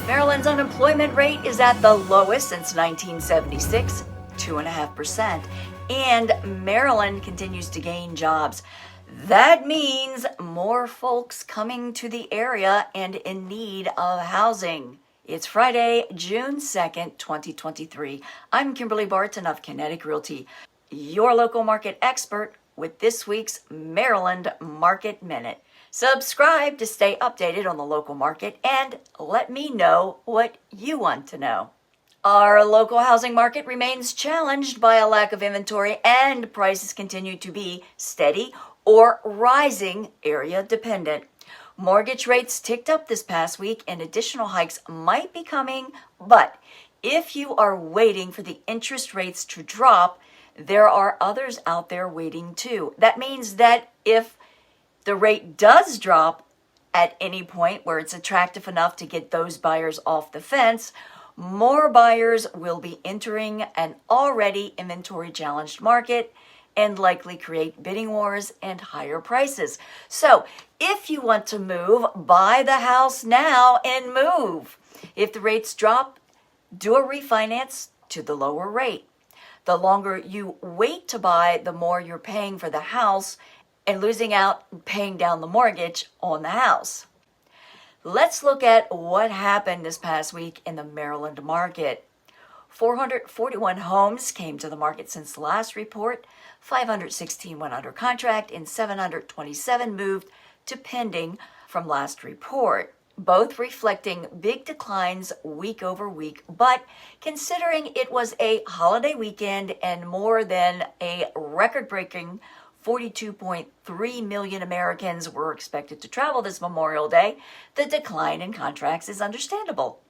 Maryland's unemployment rate is at the lowest since 1976, 2.5%, and Maryland continues to gain jobs. That means more folks coming to the area and in need of housing. It's Friday, June 2nd, 2023. I'm Kimberly Barton of Kinetic Realty, your local market expert with this week's Maryland Market Minute. Subscribe to stay updated on the local market and let me know what you want to know. Our local housing market remains challenged by a lack of inventory and prices continue to be steady or rising area dependent. Mortgage rates ticked up this past week and additional hikes might be coming, but if you are waiting for the interest rates to drop, there are others out there waiting too. That means that if the rate does drop at any point where it's attractive enough to get those buyers off the fence, more buyers will be entering an already inventory challenged market and likely create bidding wars and higher prices. So if you want to move, buy the house now and move. If the rates drop, do a refinance to the lower rate. The longer you wait to buy, the more you're paying for the house and losing out and paying down the mortgage on the house. Let's look at what happened this past week in the Maryland market. 441 homes came to the market since the last report, 516 went under contract, and 727 moved to pending from last report, both reflecting big declines week over week. But considering it was a holiday weekend and more than a record-breaking 42.3 million Americans were expected to travel this Memorial Day, the decline in contracts is understandable.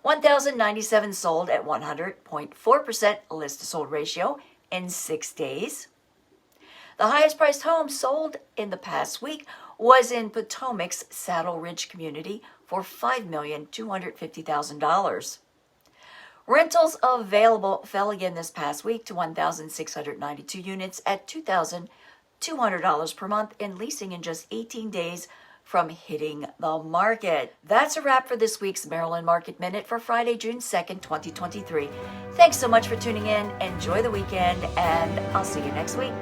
1,097 sold at 100.4% list-to-sold ratio in 6 days. The highest priced home sold in the past week was in Potomac's Saddle Ridge community for $5,250,000. Rentals available fell again this past week to 1,692 units at $2,200 per month, and leasing in just 18 days from hitting the market. That's a wrap for this week's Maryland Market Minute for Friday, June 2nd, 2023. Thanks so much for tuning in. Enjoy the weekend, and I'll see you next week.